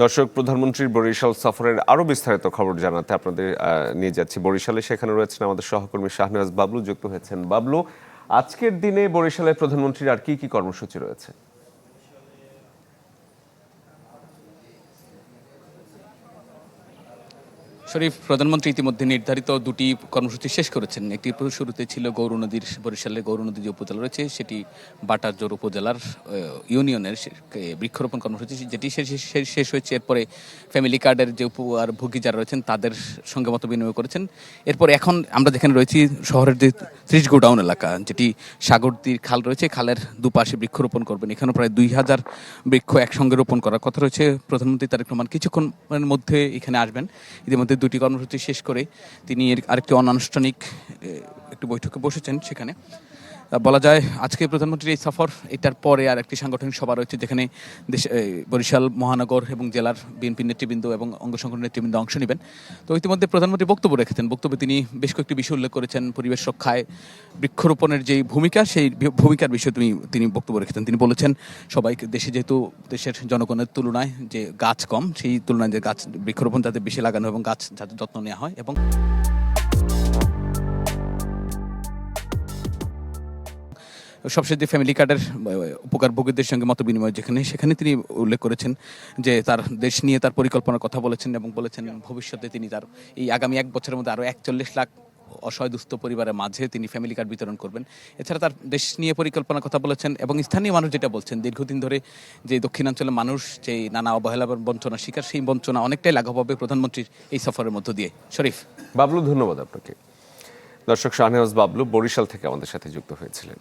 দর্শক, প্রধানমন্ত্রীর বরিশাল সফরের আরো বিস্তারিত খবর জানাতে আপনাদের নিয়ে যাচ্ছি বরিশালে। সেখানে রয়েছেন আমাদের সহকর্মী শাহনেওয়াজ বাবলু, যুক্ত হয়েছেন। বাবলু, আজকের দিনে বরিশালে প্রধানমন্ত্রীর আর কি কি কর্মসূচি রয়েছে? শরীফ, প্রধানমন্ত্রী ইতিমধ্যে নির্ধারিত দুটি কর্মসূচি শেষ করেছেন। একটি শুরুতে ছিল গৌরনদীর, বরিশালের গৌরনদী যে উপজেলা রয়েছে সেটি বাটারজোর উপজেলার ইউনিয়নের বৃক্ষরোপণ কর্মসূচি, যেটি শেষ হয়েছে। এরপরে ফ্যামিলি কার্ডের যে উপভোগী যারা রয়েছেন তাদের সঙ্গে মত বিনিময় করেছেন। এরপর এখন আমরা যেখানে রয়েছি শহরের যে 30 গোডাউন এলাকা, যেটি সাগরদীর খাল রয়েছে, খালের দুপাশে বৃক্ষরোপণ করবেন। এখানে প্রায় 2000 বৃক্ষ একসঙ্গে রোপণ করার কথা রয়েছে। প্রধানমন্ত্রী তারেক রহমান কিছুক্ষণের মধ্যে এখানে আসবেন। ইতিমধ্যে দুটি কর্মসূচি শেষ করে তিনি আরেকটি অনানুষ্ঠানিক একটি বৈঠকে বসেছেন। সেখানে বলা যায় আজকে প্রধানমন্ত্রীর এই সফর, এটার পরে আর একটি সাংগঠনিক সভা রয়েছে যেখানে বরিশাল মহানগর এবং জেলার বিএনপি নেতৃবৃন্দ এবং অঙ্গসংগঠনের নেতৃবৃন্দ অংশ নেবেন। তো ইতিমধ্যে প্রধানমন্ত্রী বক্তব্য রেখেছেন। বক্তব্যে তিনি বেশ কয়েকটি বিষয় উল্লেখ করেছেন। পরিবেশ রক্ষায় বৃক্ষরোপণের যে ভূমিকা, সেই ভূমিকার বিষয়ে তিনি বক্তব্য রেখেছেন। তিনি বলেছেন দেশে যেহেতু দেশের জনগণের তুলনায় যে গাছ কম, সেই তুলনায় যে গাছ বৃক্ষরোপণ যাতে বেশি লাগানো এবং গাছ যাতে যত্ন নেওয়া হয়, এবং সবশেষ যে ফ্যামিলি কার্ডের উপকারভোগীদের সঙ্গে মত বিনিময় সেখানে তিনি উল্লেখ করেছেন যে তার দেশ নিয়ে তার পরিকল্পনার কথা বলেছেন, এবং বলেছেন ভবিষ্যতে তিনি তার এই আগামী 1 বছরের মধ্যে আরও 41 লাখ অসহায় দুস্থ পরিবারের মাঝে তিনি ফ্যামিলি কার্ড বিতরণ করবেন। এছাড়া তার দেশ নিয়ে পরিকল্পনার কথা বলেছেন, এবং স্থানীয় মানুষ যেটা বলছেন, দীর্ঘদিন ধরে যে দক্ষিণাঞ্চলের মানুষ যে নানা অবহেলা বঞ্চনা শিকার, সেই বঞ্চনা অনেকটাই লাঘব হবে প্রধানমন্ত্রীর এই সফরের মধ্য দিয়ে। শরীফ। বাবলু, ধন্যবাদ আপনাকে। দর্শক, শাহনেওয়াজ বাবলু বরিশাল থেকে আমাদের সাথে যুক্ত হয়েছিলেন।